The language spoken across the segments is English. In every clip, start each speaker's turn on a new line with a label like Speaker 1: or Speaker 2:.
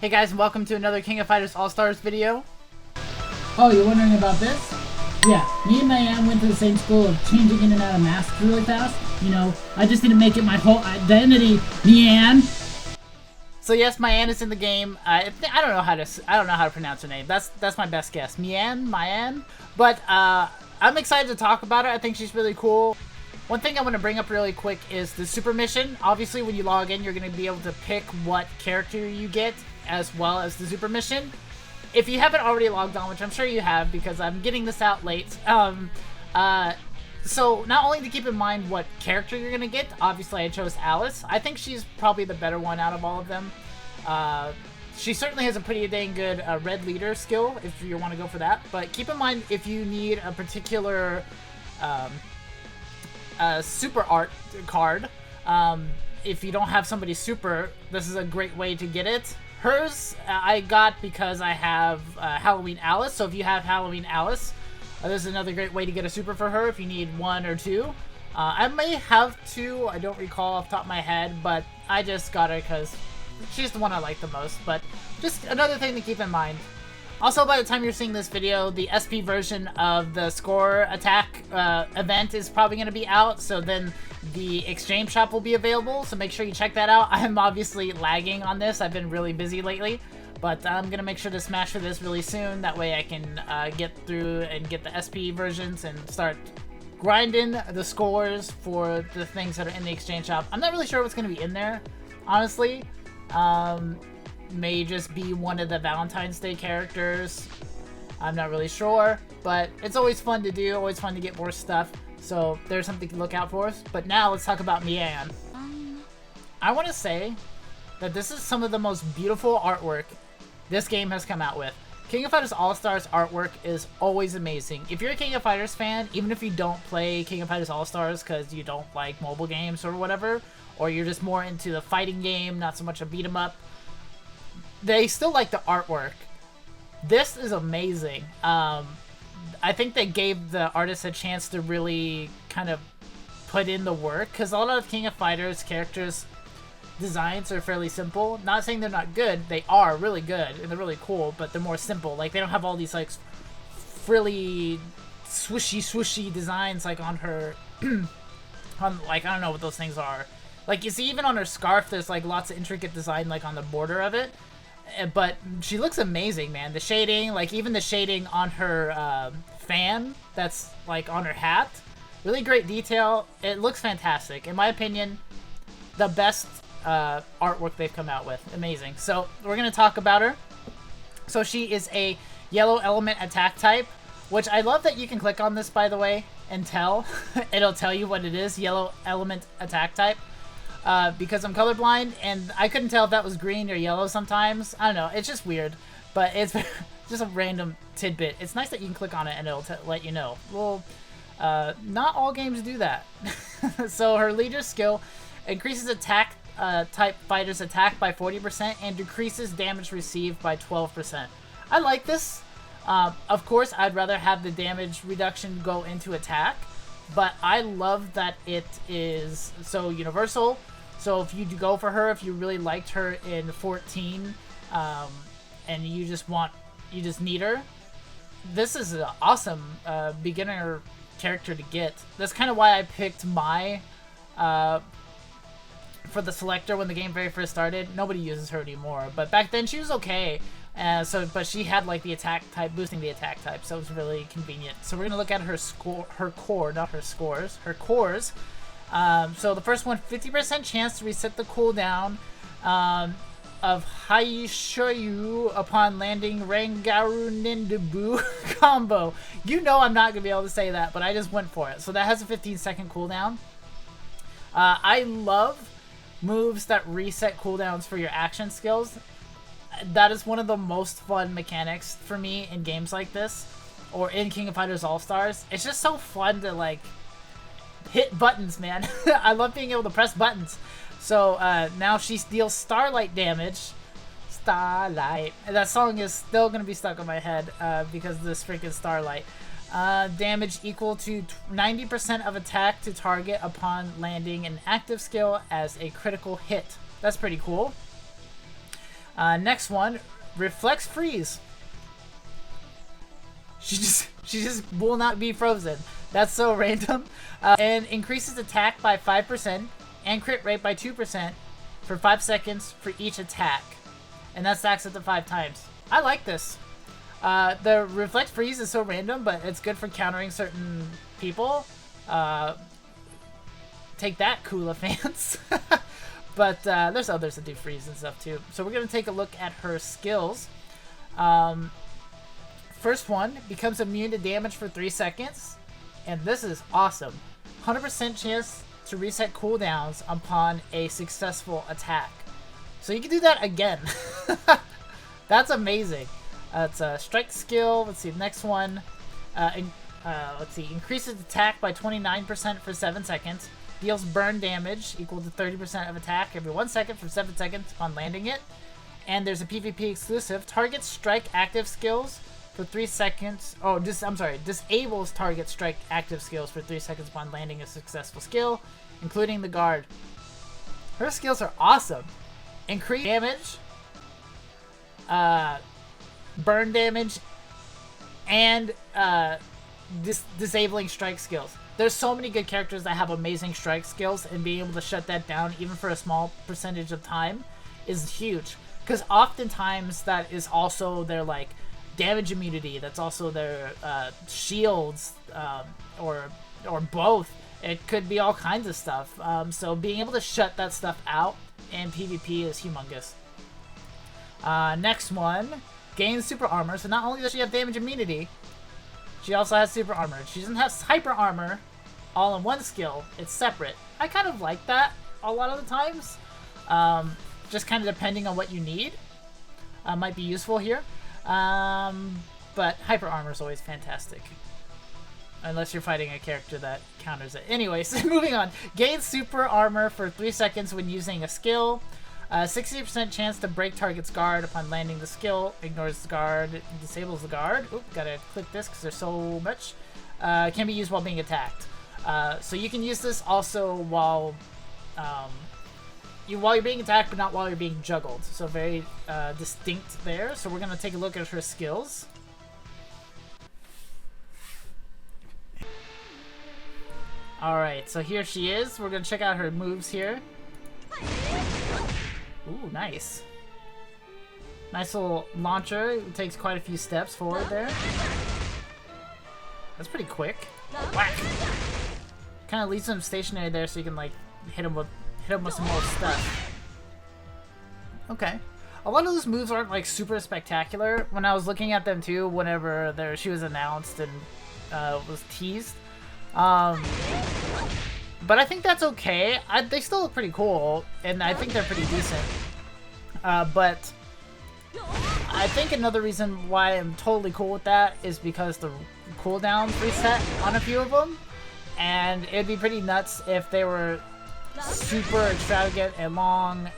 Speaker 1: Hey guys, and welcome to another King of Fighters All-Stars video.
Speaker 2: Oh, you're wondering about this? Yeah, me and Mian went to the same school of changing in and out of masks really fast. You know, I just didn't make it my whole identity, Mian.
Speaker 1: So yes, Mian is in the game. I don't know how to pronounce her name. That's my best guess. Mian. But I'm excited to talk about her. I think she's really cool. One thing I want to bring up really quick is the super mission. Obviously, when you log in, you're going to be able to pick what character you get, as well as the super mission. If you haven't already logged on, which I'm sure you have because I'm getting this out late, so not only to keep in mind what character you're going to get, obviously I chose Alice. I think she's probably the better one out of all of them. She certainly has a pretty dang good red leader skill if you want to go for that, but keep in mind if you need a particular super art card, if you don't have somebody super, this is a great way to get it. Hers, I got because I have Halloween Alice, so if you have Halloween Alice, there's another great way to get a super for her if you need one or two. I may have two, I don't recall off the top of my head, but I just got her because she's the one I like the most, but just another thing to keep in mind. Also, by the time you're seeing this video, the SP version of the score attack event is probably going to be out, so then the exchange shop will be available, so make sure you check that out. I'm obviously lagging on this. I've been really busy lately, but I'm going to make sure to smash for this really soon. That way I can get through and get the SP versions and start grinding the scores for the things that are in the exchange shop. I'm not really sure what's going to be in there, honestly. May just be one of the Valentine's Day characters. I'm not really sure, but it's always fun to do, always fun to get more stuff. So there's something to look out for us. But now let's talk about Mian. I want to say that this is some of the most beautiful artwork this game has come out with. King of Fighters All-Stars artwork is always amazing. If you're a King of Fighters fan, even if you don't play King of Fighters All-Stars because you don't like mobile games or whatever, or you're just more into the fighting game, not so much a beat 'em up, they still like the artwork. This is amazing. I think they gave the artists a chance to really kind of put in the work, because a lot of King of Fighters characters designs are fairly simple. Not saying they're not good, they are really good and they're really cool, but they're more simple. Like, they don't have all these like frilly swooshy designs like on her on, like, I don't know what those things are. Like, you see, even on her scarf there's like lots of intricate design like on the border of it. But she looks amazing, man. The shading, like even the shading on her fan that's like on her hat, really great detail. It looks fantastic. In my opinion, the best artwork they've come out with. Amazing. So we're going to talk about her. So she is a yellow element attack type, which I love that you can click on this, by the way, and tell. It'll tell you what it is, yellow element attack type. Because I'm colorblind, and I couldn't tell if that was green or yellow sometimes. I don't know, it's just weird, but it's just a random tidbit. It's nice that you can click on it and it'll let you know. Well, not all games do that. So her leader skill increases attack type fighters attack by 40% and decreases damage received by 12%. I like this. Of course, I'd rather have the damage reduction go into attack, but I love that it is so universal. So if you go for her, if you really liked her in 14, and you just need her, this is an awesome beginner character to get. That's kind of why I picked Mai for the selector when the game very first started. Nobody uses her anymore, but back then she was okay. But she had like the attack type, boosting the attack type, so it was really convenient. So we're gonna look at her core, not her scores, her cores. So the first one, 50% chance to reset the cooldown of Haishoyu upon landing Rangaru Nindabu combo. You know I'm not gonna be able to say that, but I just went for it. So that has a 15-second cooldown. I love moves that reset cooldowns for your action skills. That is one of the most fun mechanics for me in games like this, or in King of Fighters All-Stars. It's just so fun to like hit buttons, man. I love being able to press buttons. So now she deals Starlight damage. Starlight. That song is still gonna be stuck in my head because of this freaking Starlight. Damage equal to 90% of attack to target upon landing an active skill as a critical hit. That's pretty cool. Next one, Reflex Freeze. She just will not be frozen. That's so random. And increases attack by 5% and crit rate by 2% for 5 seconds for each attack. And that stacks up to 5 times. I like this. The Reflect Freeze is so random, but it's good for countering certain people. Take that, Kula fans. But there's others that do freeze and stuff too. So we're going to take a look at her skills. First one, becomes immune to damage for 3 seconds. And this is awesome. 100% chance to reset cooldowns upon a successful attack. So you can do that again. That's amazing. It's a strike skill. Let's see, next one. Let's see, increases attack by 29% for 7 seconds. Deals burn damage equal to 30% of attack every 1 second for 7 seconds upon landing it. And there's a PvP exclusive. Targets strike active skills for 3 seconds. Oh, disables target strike active skills for 3 seconds upon landing a successful skill, including the guard. Her skills are awesome. Increase damage, burn damage, and disabling strike skills. There's so many good characters that have amazing strike skills, and being able to shut that down even for a small percentage of time is huge. Because oftentimes that is also their like damage immunity. That's also their shields, or both. It could be all kinds of stuff. So being able to shut that stuff out in PvP is humongous. Next one, gains super armor. So not only does she have damage immunity, she also has super armor. She doesn't have hyper armor all in one skill. It's separate. I kind of like that a lot of the times. Just kind of depending on what you need. Might be useful here. But hyper armor is always fantastic. Unless you're fighting a character that counters it. Anyways, moving on. Gains super armor for 3 seconds when using a skill. 60% chance to break target's guard upon landing the skill. Ignores the guard. Disables the guard. Oop, gotta click this because there's so much. Can be used while being attacked. So you can use this also while you're being attacked, but not while you're being juggled. So very distinct there. So we're gonna take a look at her skills. Alright, so here she is. We're gonna check out her moves here. Ooh, nice. Nice little launcher. It takes quite a few steps forward there. That's pretty quick. Whack! Kind of leaves him stationary there so you can like hit him with some more stuff. Okay. A lot of those moves aren't like super spectacular. When I was looking at them too, whenever she was announced and was teased. But I think that's okay. They still look pretty cool, and I think they're pretty decent. But I think another reason why I'm totally cool with that is because the cooldowns reset on a few of them, and it'd be pretty nuts if they were super extravagant and long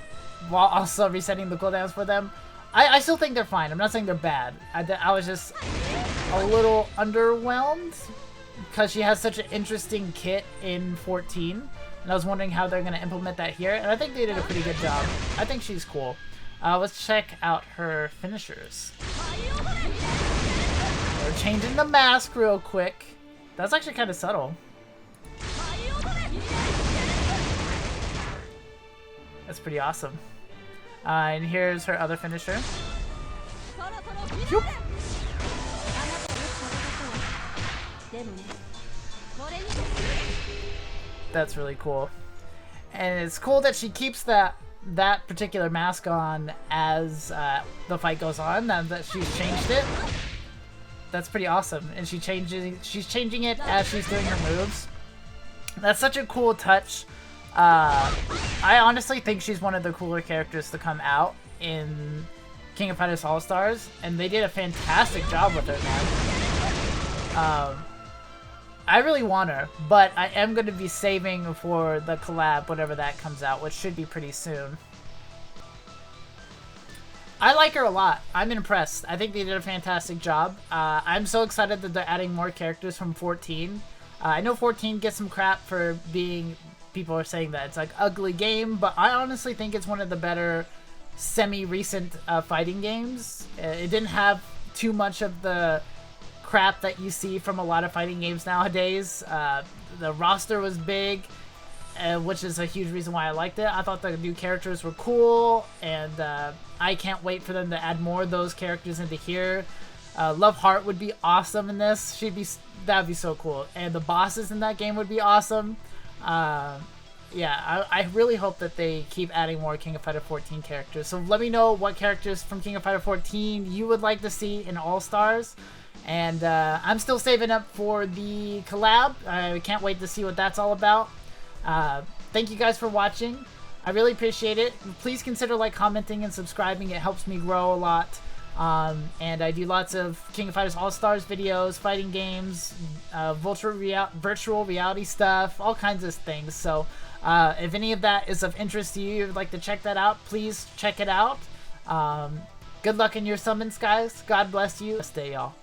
Speaker 1: while also resetting the cooldowns for them. I still think they're fine. I'm not saying they're bad. I was just a little underwhelmed because she has such an interesting kit in 14, and I was wondering how they're going to implement that here, and I think they did a pretty good job. I think she's cool. Let's check out her finishers. We're changing the mask real quick. That's actually kind of subtle. That's pretty awesome. And here's her other finisher. Yoop. That's really cool. And it's cool that she keeps that particular mask on as the fight goes on, and that she's changed it. That's pretty awesome. And she's changing it as she's doing her moves. That's such a cool touch. I honestly think she's one of the cooler characters to come out in King of Fighters All-Stars, and they did a fantastic job with her, man. I really want her, but I am going to be saving for the collab, whenever that comes out, which should be pretty soon. I like her a lot. I'm impressed. I think they did a fantastic job. I'm so excited that they're adding more characters from 14. I know 14 gets some crap for being... People are saying that it's like ugly game, but I honestly think it's one of the better semi-recent fighting games. It didn't have too much of the crap that you see from a lot of fighting games nowadays. The roster was big, which is a huge reason why I liked it. I thought the new characters were cool, and I can't wait for them to add more of those characters into here. Love Heart would be awesome in this. That'd be so cool. And the bosses in that game would be awesome. Yeah, I really hope that they keep adding more King of Fighter 14 characters. So let me know what characters from King of Fighter 14 you would like to see in All-Stars. And I'm still saving up for the collab. I can't wait to see what that's all about. Thank you guys for watching. I really appreciate it. Please consider commenting, and subscribing. It helps me grow a lot. And I do lots of King of Fighters All-Stars videos, fighting games, virtual reality stuff, all kinds of things. So if any of that is of interest to you, would like to check that out, please check it out. Good luck in your summons, guys. God bless you. Stay, y'all.